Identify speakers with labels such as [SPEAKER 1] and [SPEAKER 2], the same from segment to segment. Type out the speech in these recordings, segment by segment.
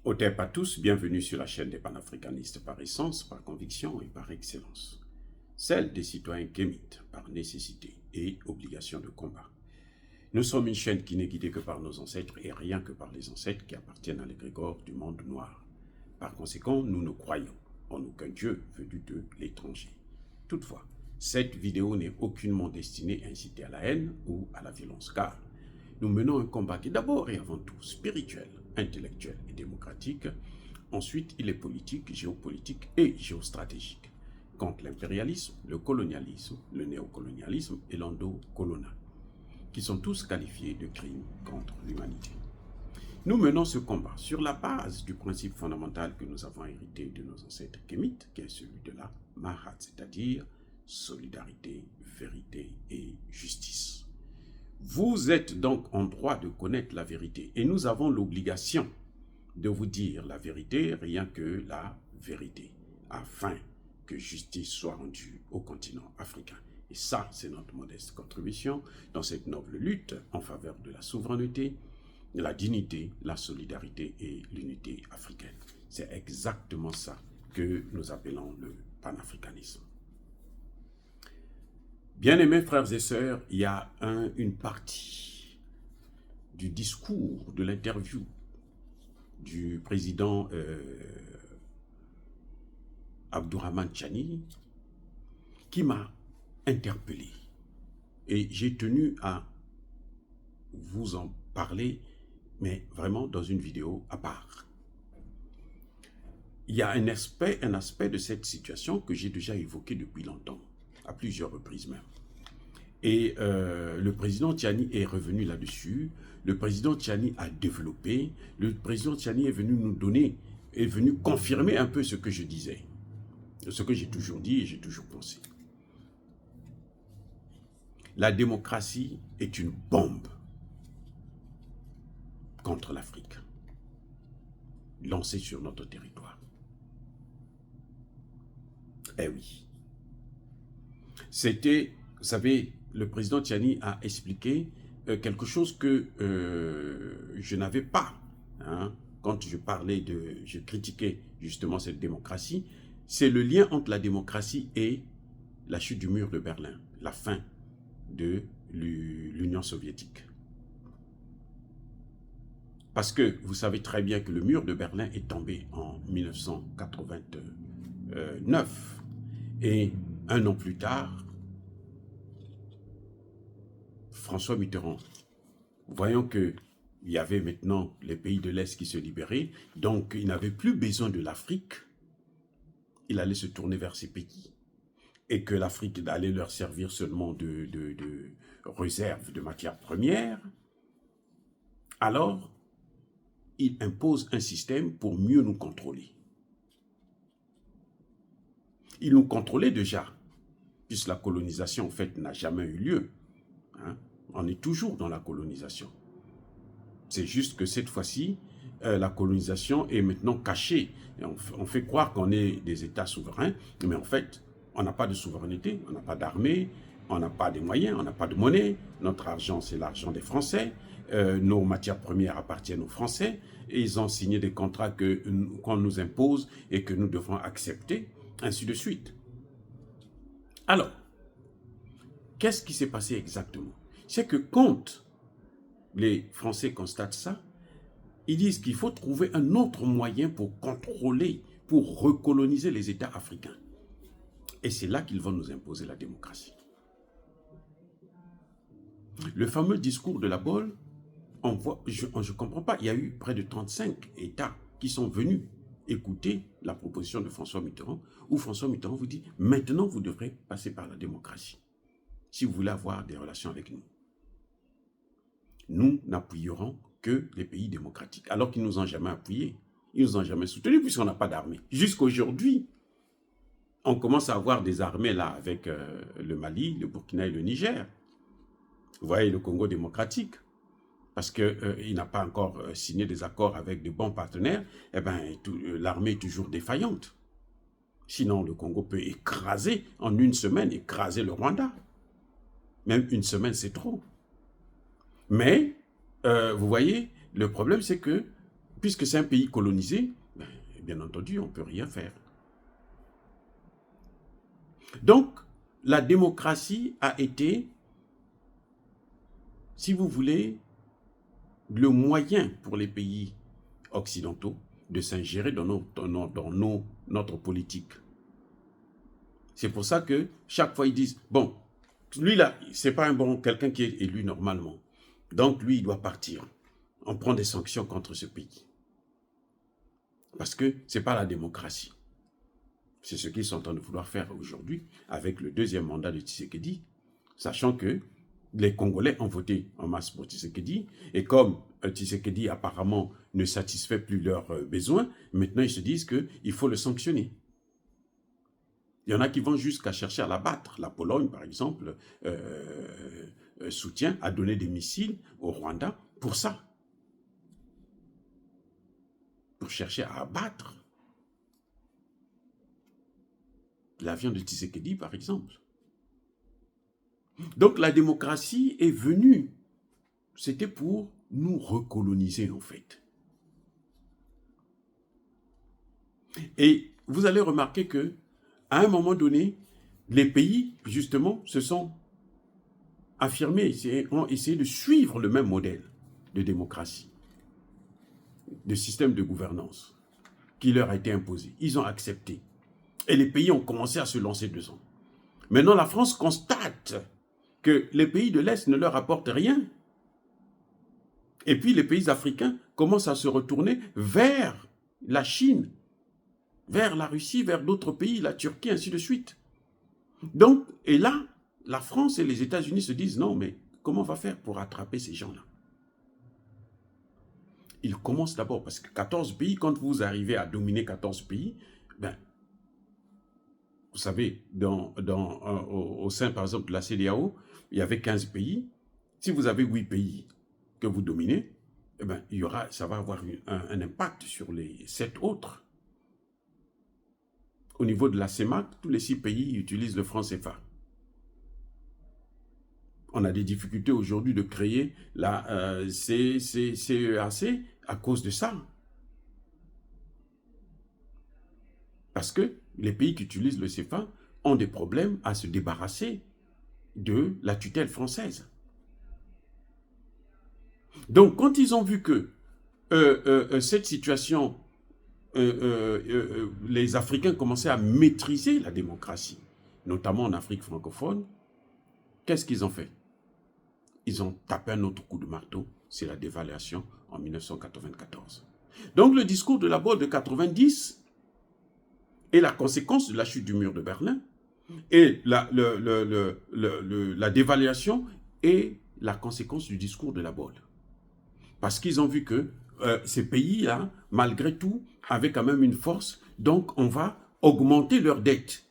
[SPEAKER 1] Au TEP à tous, bienvenue sur la chaîne des panafricanistes par essence, par conviction et par excellence. Celle des citoyens kémites par nécessité et obligation de combat. Nous sommes une chaîne qui n'est guidée que par nos ancêtres et rien que par les ancêtres qui appartiennent à l'égrégore du monde noir. Par conséquent, nous ne croyons en aucun Dieu venu de l'étranger. Toutefois, cette vidéo n'est aucunement destinée à inciter à la haine ou à la violence, car nous menons un combat qui est d'abord et avant tout spirituel, intellectuel et démocratique. Ensuite, il est politique, géopolitique et géostratégique, contre l'impérialisme, le colonialisme, le néocolonialisme et l'endocolonial, qui sont tous qualifiés de crimes contre l'humanité. Nous menons ce combat sur la base du principe fondamental que nous avons hérité de nos ancêtres kémites, qui est celui de la Mahat, c'est-à-dire solidarité, vérité et justice. Vous êtes donc en droit de connaître la vérité et nous avons l'obligation de vous dire la vérité, rien que la vérité, afin que justice soit rendue au continent africain. Et ça, c'est notre modeste contribution dans cette noble lutte en faveur de la souveraineté, de la dignité, la solidarité et l'unité africaine. C'est exactement ça que nous appelons le panafricanisme. Bien-aimés frères et sœurs, il y a une partie du discours, de l'interview du président Abdourahmane Tchani qui m'a interpellé. Et j'ai tenu à vous en parler, mais vraiment dans une vidéo à part. Il y a un aspect de cette situation que j'ai déjà évoqué depuis longtemps, à plusieurs reprises même. Et le président Tchani est revenu là-dessus. Le président Tchani a développé. Le président Tchani est venu nous donner, est venu confirmer un peu ce que je disais. Ce que j'ai toujours dit et j'ai toujours pensé. La démocratie est une bombe contre l'Afrique, lancée sur notre territoire. Eh oui. C'était, vous savez, le président Tchani a expliqué quelque chose que je n'avais pas. Quand je critiquais justement cette démocratie, c'est le lien entre la démocratie et la chute du mur de Berlin, la fin de l'Union soviétique. Parce que vous savez très bien que le mur de Berlin est tombé en 1989. Et un an plus tard, François Mitterrand, voyant qu'il y avait maintenant les pays de l'Est qui se libéraient, donc il n'avait plus besoin de l'Afrique, il allait se tourner vers ces pays, et que l'Afrique allait leur servir seulement de réserve de matières premières, alors il impose un système pour mieux nous contrôler. Il nous contrôlait déjà, puisque la colonisation en fait n'a jamais eu lieu. On est toujours dans la colonisation. C'est juste que cette fois-ci, la colonisation est maintenant cachée. Et on fait croire qu'on est des États souverains, mais en fait, on n'a pas de souveraineté, on n'a pas d'armée, on n'a pas de moyens, on n'a pas de monnaie. Notre argent, c'est l'argent des Français. Nos matières premières appartiennent aux Français. Et ils ont signé des contrats qu'on nous impose et que nous devons accepter, ainsi de suite. Alors, qu'est-ce qui s'est passé exactement? C'est que quand les Français constatent ça, ils disent qu'il faut trouver un autre moyen pour contrôler, pour recoloniser les États africains. Et c'est là qu'ils vont nous imposer la démocratie. Le fameux discours de la Baule, je ne comprends pas, il y a eu près de 35 États qui sont venus écouter la proposition de François Mitterrand, où François Mitterrand vous dit, maintenant vous devrez passer par la démocratie, si vous voulez avoir des relations avec nous. Nous n'appuierons que les pays démocratiques, alors qu'ils ne nous ont jamais appuyés, ils ne nous ont jamais soutenus, puisqu'on n'a pas d'armée. Jusqu'aujourd'hui, on commence à avoir des armées là, avec le Mali, le Burkina et le Niger. Vous voyez, le Congo démocratique, parce qu'il n'a pas encore signé des accords avec de bons partenaires, eh bien, l'armée est toujours défaillante. Sinon, le Congo peut écraser, en une semaine, écraser le Rwanda. Même une semaine, c'est trop. Mais, vous voyez, le problème, c'est que puisque c'est un pays colonisé, ben, bien entendu, on ne peut rien faire. Donc, la démocratie a été, si vous voulez, le moyen pour les pays occidentaux de s'ingérer dans notre politique. C'est pour ça que chaque fois ils disent, bon, lui là, c'est pas un bon quelqu'un qui est élu normalement. Donc lui, il doit partir. On prend des sanctions contre ce pays. Parce que c'est pas la démocratie. C'est ce qu'ils sont en train de vouloir faire aujourd'hui avec le deuxième mandat de Tshisekedi, sachant que les Congolais ont voté en masse pour Tshisekedi, et comme Tshisekedi apparemment ne satisfait plus leurs besoins, maintenant ils se disent qu'il faut le sanctionner. Il y en a qui vont jusqu'à chercher à l'abattre. La Pologne, par exemple, soutient, a donné des missiles au Rwanda pour ça. Pour chercher à abattre l'avion de Tshisekedi, par exemple. Donc la démocratie est venue. C'était pour nous recoloniser, en fait. Et vous allez remarquer que à un moment donné, les pays, justement, se sont affirmés, ont essayé de suivre le même modèle de démocratie, de système de gouvernance qui leur a été imposé. Ils ont accepté. Et les pays ont commencé à se lancer dedans. Maintenant, la France constate que les pays de l'Est ne leur apportent rien. Et puis les pays africains commencent à se retourner vers la Chine, vers la Russie, vers d'autres pays, la Turquie, ainsi de suite. Donc, et là, la France et les États-Unis se disent, non, mais comment on va faire pour attraper ces gens-là? Ils commencent d'abord, parce que 14 pays, quand vous arrivez à dominer 14 pays, ben, vous savez, au sein, par exemple, de la CEDEAO, il y avait 15 pays. Si vous avez 8 pays que vous dominez, eh ben, ça va avoir un impact sur les 7 autres. Au niveau de la CEMAC, tous les 6 pays utilisent le franc CFA. On a des difficultés aujourd'hui de créer la CEAC à cause de ça. Parce que les pays qui utilisent le CFA ont des problèmes à se débarrasser de la tutelle française. Donc, quand ils ont vu que cette situation, les Africains commençaient à maîtriser la démocratie, notamment en Afrique francophone, qu'est-ce qu'ils ont fait? Ils ont tapé un autre coup de marteau, c'est la dévaluation en 1994. Donc, le discours de la Bolle de 90 est la conséquence de la chute du mur de Berlin, et la dévaluation est la conséquence du discours de la Bolle. Parce qu'ils ont vu que ces pays-là, malgré tout, avaient quand même une force, donc on va augmenter leur dette.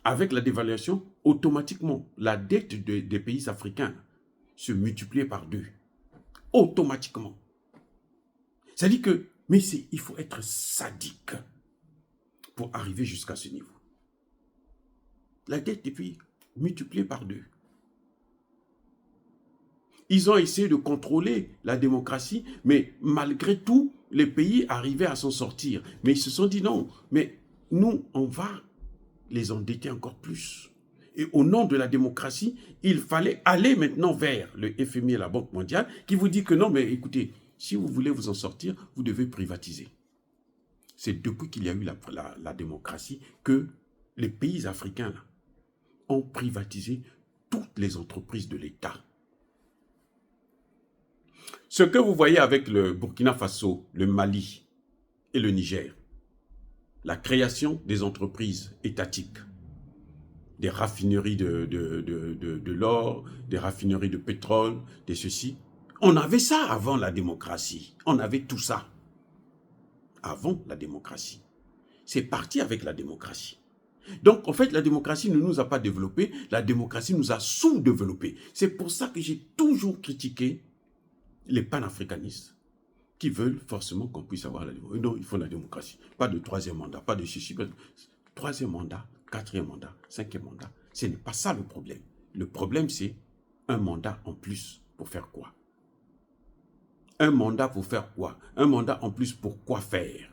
[SPEAKER 1] Avec la dévaluation, automatiquement, la dette des pays africains se multipliait par 2. Automatiquement. C'est-à-dire que, mais il faut être sadique pour arriver jusqu'à ce niveau. La dette des pays multipliée par 2. Ils ont essayé de contrôler la démocratie, mais malgré tout, les pays arrivaient à s'en sortir. Mais ils se sont dit non, mais nous, on va les endetter encore plus. Et au nom de la démocratie, il fallait aller maintenant vers le FMI et la Banque mondiale qui vous dit que non, mais écoutez, si vous voulez vous en sortir, vous devez privatiser. C'est depuis qu'il y a eu la démocratie que les pays africains là, ont privatisé toutes les entreprises de l'État. Ce que vous voyez avec le Burkina Faso, le Mali et le Niger, la création des entreprises étatiques, des raffineries de l'or, des raffineries de pétrole, des ceci. On avait ça avant la démocratie. On avait tout ça avant la démocratie. C'est parti avec la démocratie. Donc, en fait, la démocratie ne nous a pas développés, la démocratie nous a sous-développés. C'est pour ça que j'ai toujours critiqué les panafricanistes qui veulent forcément qu'on puisse avoir la démocratie. Non, il faut la démocratie. Pas de 3e mandat, pas de ceci. 3e mandat, 4e mandat, 5e mandat. Ce n'est pas ça le problème. Le problème, c'est un mandat en plus pour faire quoi? Un mandat pour faire quoi? Un mandat en plus pour quoi faire?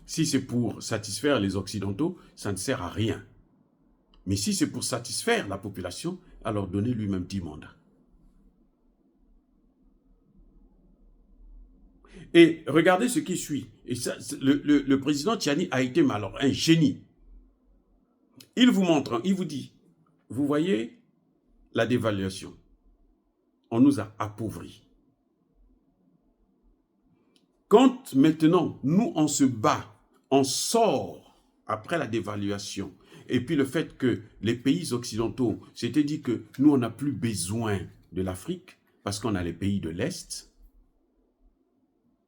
[SPEAKER 1] Si c'est pour satisfaire les Occidentaux, ça ne sert à rien. Mais si c'est pour satisfaire la population, alors donnez lui-même 10 mandats. Et regardez ce qui suit. Et ça, le président Tiani a été alors un génie. Il vous montre, il vous dit, vous voyez la dévaluation. On nous a appauvris. Quand maintenant, nous, on se bat, on sort après la dévaluation, et puis le fait que les pays occidentaux s'étaient dit que nous, on n'a plus besoin de l'Afrique, parce qu'on a les pays de l'Est,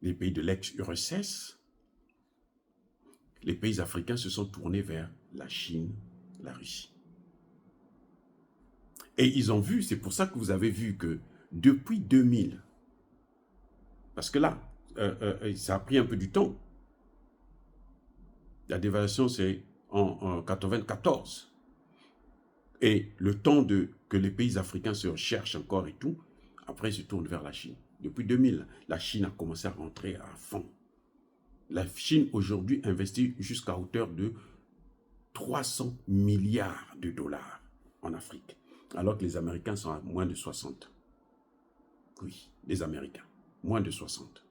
[SPEAKER 1] les pays de l'ex-URSS, les pays africains se sont tournés vers la Chine, la Russie. Et ils ont vu, c'est pour ça que vous avez vu que depuis 2000, parce que là, ça a pris un peu du temps. La dévaluation, c'est en 1994. Et le temps que les pays africains se recherchent encore et tout, après ils se tournent vers la Chine. Depuis 2000, la Chine a commencé à rentrer à fond. La Chine aujourd'hui investit jusqu'à hauteur de 300 milliards de dollars en Afrique, alors que les Américains sont à moins de 60. Oui, les Américains, moins de 60.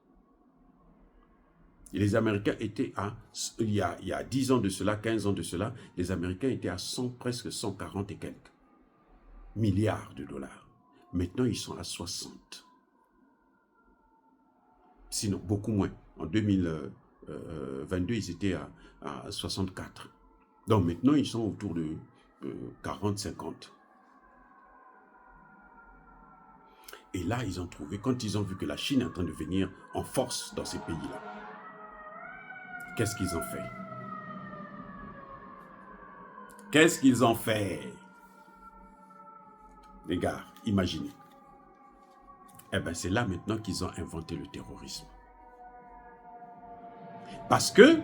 [SPEAKER 1] Et les Américains étaient à, il y a 10 ans de cela, 15 ans de cela, les Américains étaient à presque 140 et quelques milliards de dollars. Maintenant, ils sont à 60. Sinon, beaucoup moins. En 2022, ils étaient à 64. Donc maintenant, ils sont autour de 40, 50. Et là, ils ont trouvé, quand ils ont vu que la Chine est en train de venir en force dans ces pays-là, qu'est-ce qu'ils ont fait? Qu'est-ce qu'ils ont fait? Les gars, imaginez. Eh bien, c'est là maintenant qu'ils ont inventé le terrorisme. Parce que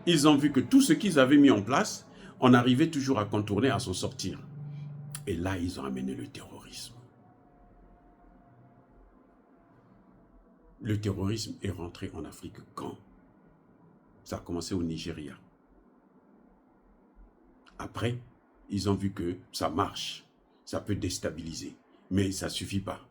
[SPEAKER 1] ils ont vu que tout ce qu'ils avaient mis en place, on arrivait toujours à contourner, à s'en sortir. Et là, ils ont amené le terrorisme. Le terrorisme est rentré en Afrique quand? Ça a commencé au Nigeria. Après, ils ont vu que ça marche, ça peut déstabiliser, mais ça ne suffit pas.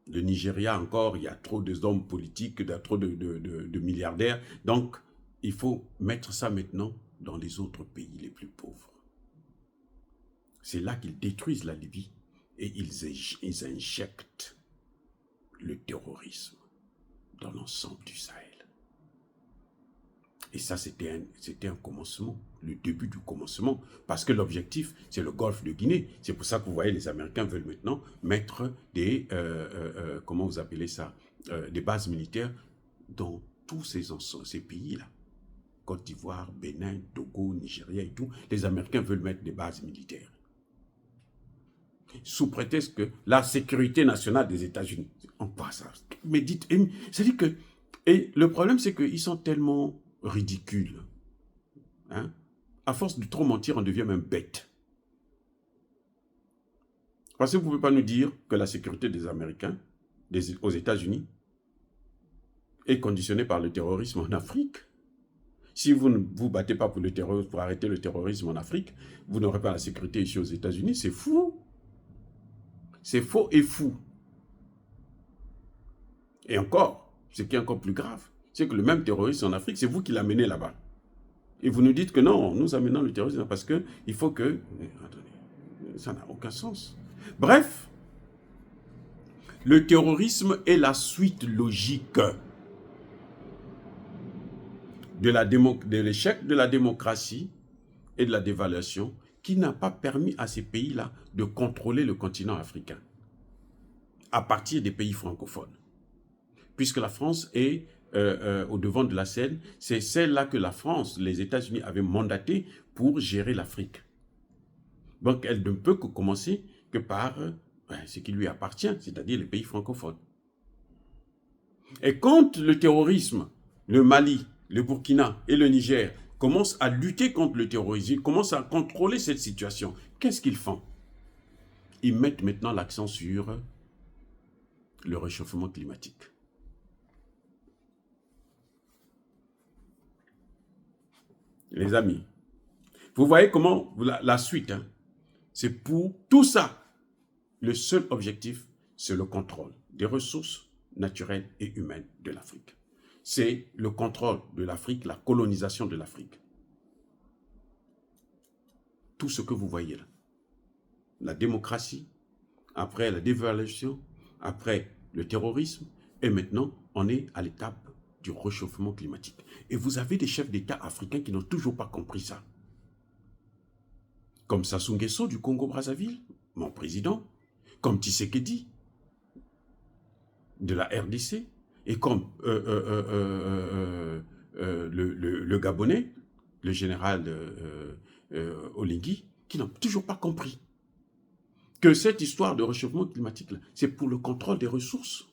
[SPEAKER 1] Le Nigeria encore, il y a trop d'hommes politiques, il y a trop de milliardaires, donc il faut mettre ça maintenant dans les autres pays les plus pauvres. C'est là qu'ils détruisent la Libye et ils injectent le terrorisme dans l'ensemble du Sahel. Et ça, c'était un commencement, le début du commencement, parce que l'objectif, c'est le golfe de Guinée. C'est pour ça que vous voyez, les Américains veulent maintenant mettre des, comment vous appelez ça, des bases militaires dans tous ces pays-là. Côte d'Ivoire, Bénin, Togo, Nigeria et tout. Les Américains veulent mettre des bases militaires. Sous prétexte que la sécurité nationale des États-Unis, on passe ça. Mais dites, c'est-à-dire que, et le problème, c'est qu'ils sont tellement ridicules. Hein? À force de trop mentir, on devient même bête. Parce que vous ne pouvez pas nous dire que la sécurité des Américains, aux États-Unis, est conditionnée par le terrorisme en Afrique. Si vous ne vous battez pas pour le terrorisme, pour arrêter le terrorisme en Afrique, vous n'aurez pas la sécurité ici aux États-Unis. C'est fou. C'est faux et fou. Et encore, ce qui est encore plus grave, c'est que le même terroriste en Afrique, c'est vous qui l'amenez là-bas. Et vous nous dites que non, nous amenons le terrorisme parce qu'il faut que... Attendez, ça n'a aucun sens. Bref, le terrorisme est la suite logique de l'échec de la démocratie et de la dévaluation qui n'a pas permis à ces pays-là de contrôler le continent africain à partir des pays francophones. Puisque la France est au devant de la scène, c'est celle-là que la France, les États-Unis avaient mandaté pour gérer l'Afrique. Donc elle ne peut que commencer que par ce qui lui appartient, c'est-à-dire les pays francophones. Et quand le terrorisme, le Mali, le Burkina et le Niger commencent à lutter contre le terrorisme, ils commencent à contrôler cette situation, qu'est-ce qu'ils font? Ils mettent maintenant l'accent sur le réchauffement climatique. Les amis, vous voyez comment la suite, hein, c'est pour tout ça. Le seul objectif, c'est le contrôle des ressources naturelles et humaines de l'Afrique. C'est le contrôle de l'Afrique, la colonisation de l'Afrique. Tout ce que vous voyez là. La démocratie, après la dévaluation, après le terrorisme, et maintenant, on est à l'étape du réchauffement climatique. Et vous avez des chefs d'État africains qui n'ont toujours pas compris ça. Comme Sassou Nguesso du Congo-Brazzaville, mon président, comme Tshisekedi de la RDC, et comme le Gabonais, le général Oligui, qui n'ont toujours pas compris que cette histoire de réchauffement climatique, c'est pour le contrôle des ressources.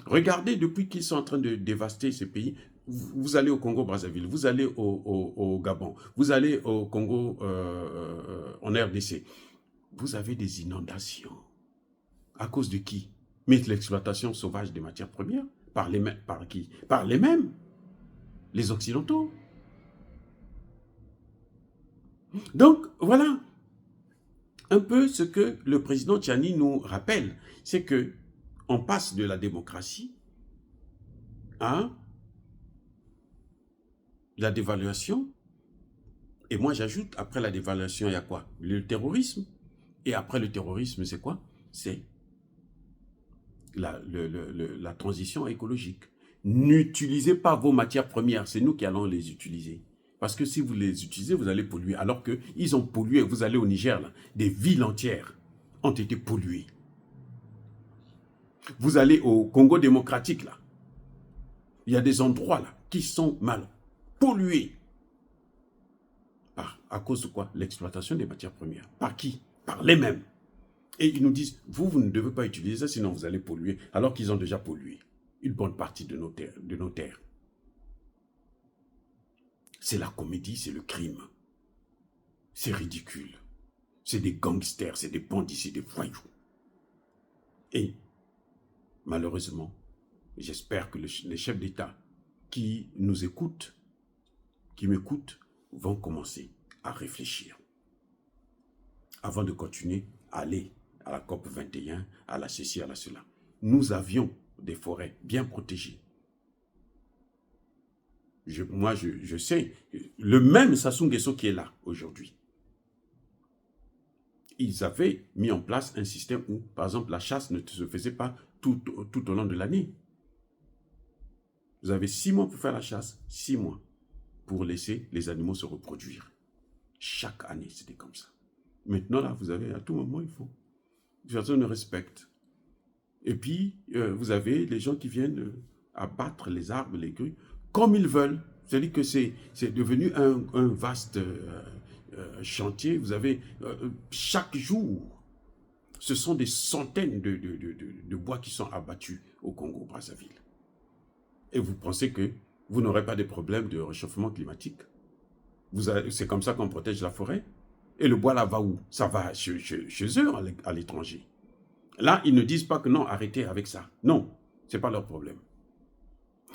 [SPEAKER 1] Regardez, depuis qu'ils sont en train de dévaster ces pays, vous allez au Congo-Brazzaville, vous allez au Gabon, vous allez au Congo, en RDC, vous avez des inondations. À cause de qui? Mais l'exploitation sauvage des matières premières. Par qui? Par les mêmes. Les Occidentaux. Donc, voilà un peu ce que le président Tchiani nous rappelle. C'est qu'on passe de la démocratie à la dévaluation. Et moi, j'ajoute, après la dévaluation, il y a quoi? Le terrorisme. Et après le terrorisme, c'est quoi? C'est la transition écologique. N'utilisez pas vos matières premières, c'est nous qui allons les utiliser. Parce que si vous les utilisez, vous allez polluer. Alors qu'ils ont pollué, vous allez au Niger, là, des villes entières ont été polluées. Vous allez au Congo démocratique, là. Il y a des endroits, là, qui sont mal pollués. À cause de quoi? L'exploitation des matières premières. Par qui? Par les mêmes. Et ils nous disent, vous ne devez pas utiliser ça, sinon vous allez polluer, alors qu'ils ont déjà pollué une bonne partie de nos terres. C'est la comédie, c'est le crime. C'est ridicule. C'est des gangsters, c'est des bandits, c'est des voyous. Et malheureusement, j'espère que les chefs d'État qui nous écoutent, qui m'écoutent, vont commencer à réfléchir avant de continuer à aller à la COP 21, à la ceci, à la cela. Nous avions des forêts bien protégées. Moi, je sais, le même Sassou Nguesso qui est là aujourd'hui, ils avaient mis en place un système où, par exemple, la chasse ne se faisait pas tout au long de l'année. Vous avez 6 mois pour faire la chasse, 6 mois pour laisser les animaux se reproduire. Chaque année, c'était comme ça. Maintenant, là, vous avez à tout moment, il faut. Personne ne respecte. Et puis, vous avez les gens qui viennent abattre les arbres, les grues, comme ils veulent. C'est-à-dire que c'est devenu un vaste chantier. Vous avez chaque jour, ce sont des centaines de bois qui sont abattus au Congo-Brazzaville. Et vous pensez que vous n'aurez pas de problème de réchauffement climatique? C'est comme ça qu'on protège la forêt? Et le bois là va où? Ça va chez eux à l'étranger. Là, ils ne disent pas que non, arrêtez avec ça. Non, ce n'est pas leur problème.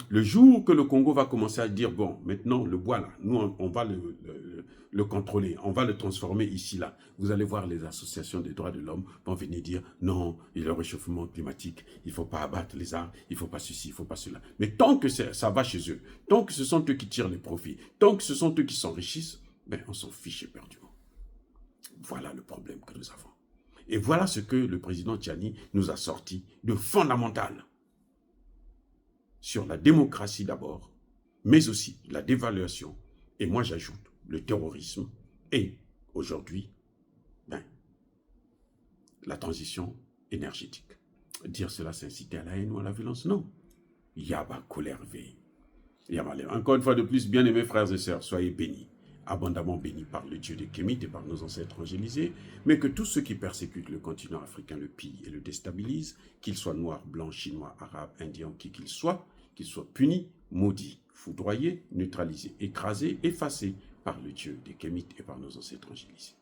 [SPEAKER 1] Le jour que le Congo va commencer à dire, bon, maintenant, le bois là, nous, on va le contrôler, on va le transformer ici, là. Vous allez voir les associations des droits de l'homme vont venir dire, non, il y a le réchauffement climatique, il ne faut pas abattre les arbres, il ne faut pas ceci, il ne faut pas cela. Mais tant que ça va chez eux, tant que ce sont eux qui tirent les profits, tant que ce sont eux qui s'enrichissent, ben, on s'en fiche éperdument. Voilà le problème que nous avons. Et voilà ce que le président Tchiani nous a sorti de fondamental sur la démocratie d'abord, mais aussi la dévaluation, et moi j'ajoute le terrorisme, et aujourd'hui, ben, la transition énergétique. Dire cela, c'est inciter à la haine ou à la violence? Non. Yaba colère veille. Encore une fois de plus, bien-aimés frères et sœurs, soyez bénis, abondamment bénis par le Dieu des Kémites et par nos ancêtres angélisés, mais que tous ceux qui persécutent le continent africain le pillent et le déstabilisent, qu'ils soient noirs, blancs, chinois, arabes, indiens, qui qu'ils soient punis, maudits, foudroyés, neutralisés, écrasés, effacés par le Dieu des Kémites et par nos ancêtres angélisés.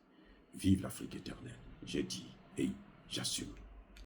[SPEAKER 1] Vive l'Afrique éternelle, j'ai dit et j'assume.